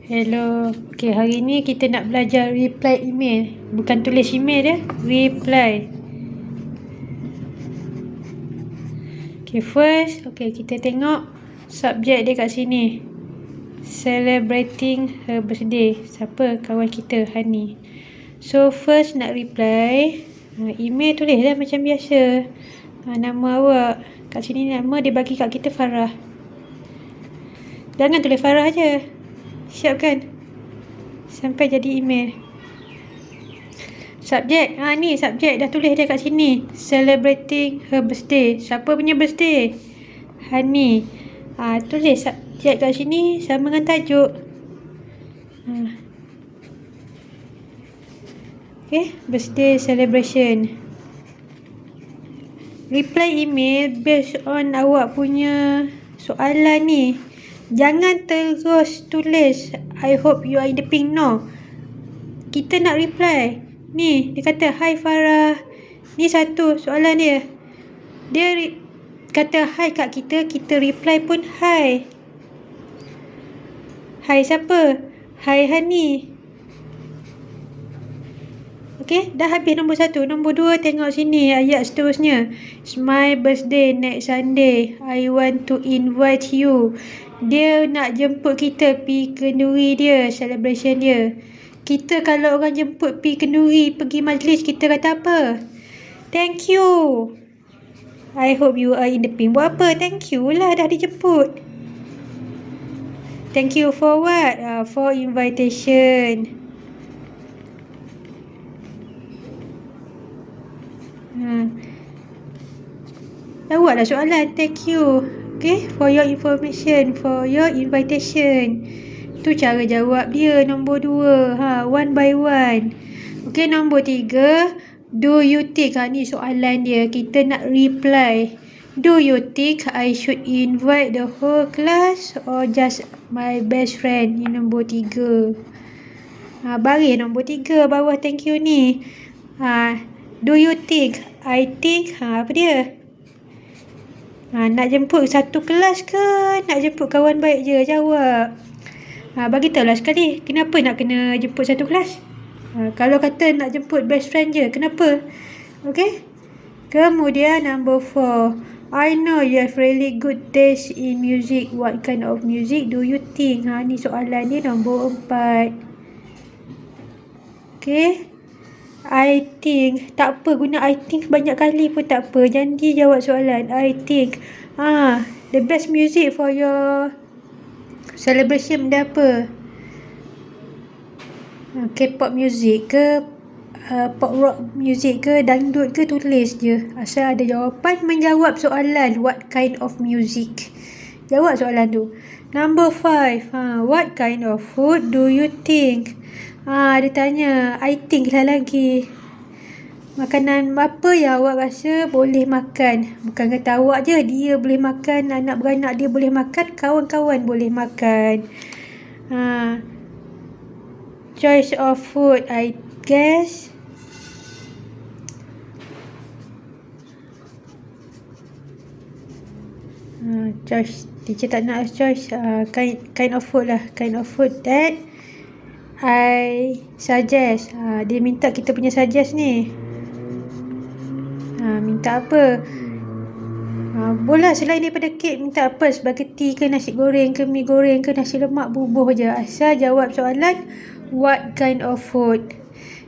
Hello. Okay, hari ni kita nak belajar reply email. Bukan tulis email dia, reply. Okay, first, kita tengok subjek dia kat sini. Celebrating her birthday. Siapa? Kawan kita, Hani. So, first nak reply. Email tulis lah macam biasa. Nama awak. Kat sini nama dia bagi kat kita Farah. Jangan tulis Farah je. Siap kan? Sampai jadi email. Subjek. Ni subjek dah tulis dia kat sini. Celebrating her birthday. Siapa punya birthday? Hani. Tulis subjek kat sini sama dengan tajuk. Okay. Birthday celebration. Reply email based on awak punya soalan ni. Jangan terus tulis I hope you are in the pink. No. Kita nak reply. Ni, dia kata hi Farah. Ni satu soalan dia. Dia kata hi kat kita, kita reply pun hi. Hi siapa? Hi Hani. Okey, dah habis nombor 1. Nombor 2, tengok sini ayat seterusnya. It's my birthday next Sunday. I want to invite you. Dia nak jemput kita pergi kenduri dia, celebration dia. Kita kalau orang jemput pergi kenduri, pergi majlis, kita kata apa? Thank you. I hope you are in the pink. Buat apa? Thank you lah, dah dijemput. Thank you for what? For invitation. Jawablah soalan. Thank you. Okay, for your information, for your invitation. Tu cara jawab dia. Nombor 2. One by one. Okay, nombor 3. Do you think? Ni soalan dia. Kita nak reply. Do you think I should invite the whole class or just my best friend? Ni nombor 3. Baris nombor 3 bawah thank you ni. Do you think? I think. Apa dia? Nak jemput satu kelas ke? Nak jemput kawan baik je? Jawab. Bagi tahulah sekali. Kenapa nak kena jemput satu kelas? Kalau kata nak jemput best friend je, kenapa? Okay. Kemudian number 4. I know you have really good taste in music. What kind of music do you think? Ni soalan dia nombor 4. Okay. I think. Tak apa, guna I think banyak kali pun tak apa. Janji jawab soalan. I think. The best music for your celebration benda apa? K-pop music ke? Pop rock music ke? Dangdut ke? Tulis je. Asal ada jawapan, menjawab soalan. What kind of music? Jawab soalan tu. Number 5. What kind of food do you think? Dia tanya, I think lah lagi. Makanan apa yang awak rasa boleh makan? Bukan kata awak je, dia boleh makan, anak beranak dia boleh makan, kawan-kawan boleh makan. Choice of food, I guess. Choice, teacher tak nak choice. Kind of food lah. Kind of food that I suggest. Dia minta kita punya suggest ni. Minta apa? Boleh selain daripada kek, minta apa? Spaghetti ke, nasi goreng ke, mi goreng ke, nasi lemak, bubuh je. Asal jawab soalan what kind of food.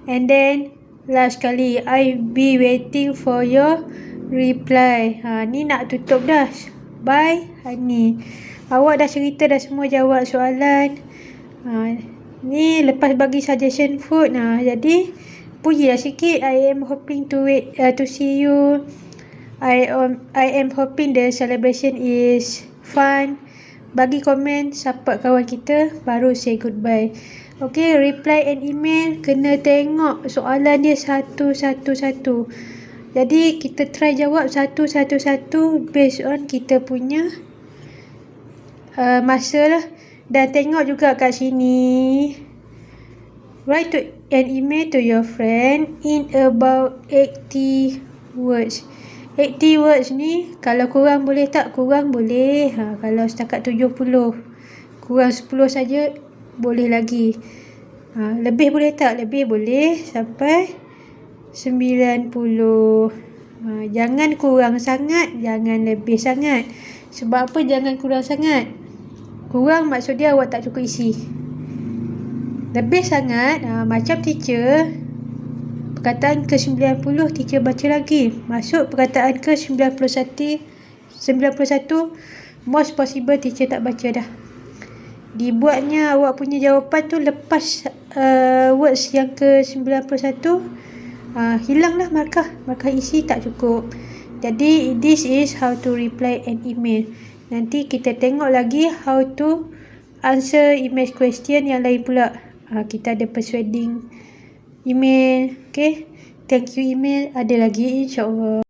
And then last kali, I be waiting for your reply. Ni nak tutup dah. Bye Hani. Awak dah cerita dah semua, jawab soalan. Ni lepas bagi suggestion food. Jadi pujilah sikit. I am hoping to see you. I am hoping the celebration is fun. Bagi komen, support kawan kita, baru say goodbye. Okay, reply and email kena tengok soalan dia satu-satu. Jadi kita try jawab satu-satu based on kita punya masa lah. Dan tengok juga kat sini. Write an email to your friend in about 80 words. 80 words ni, kalau kurang boleh tak? Kurang boleh. Kalau setakat 70. Kurang 10 saja boleh lagi. Lebih boleh tak? Lebih boleh sampai 90. Jangan kurang sangat, jangan lebih sangat. Sebab apa jangan kurang sangat? Kurang maksud dia awak tak cukup isi. Lebih sangat, macam teacher, perkataan ke 90 teacher baca lagi. Masuk perkataan ke 91, most possible teacher tak baca dah. Dibuatnya awak punya jawapan tu lepas words yang ke 91, hilanglah markah isi tak cukup. Jadi this is how to reply an email. Nanti kita tengok lagi how to answer email question yang lain pula. Kita ada persuading email, okay? Thank you email ada lagi, insyaAllah.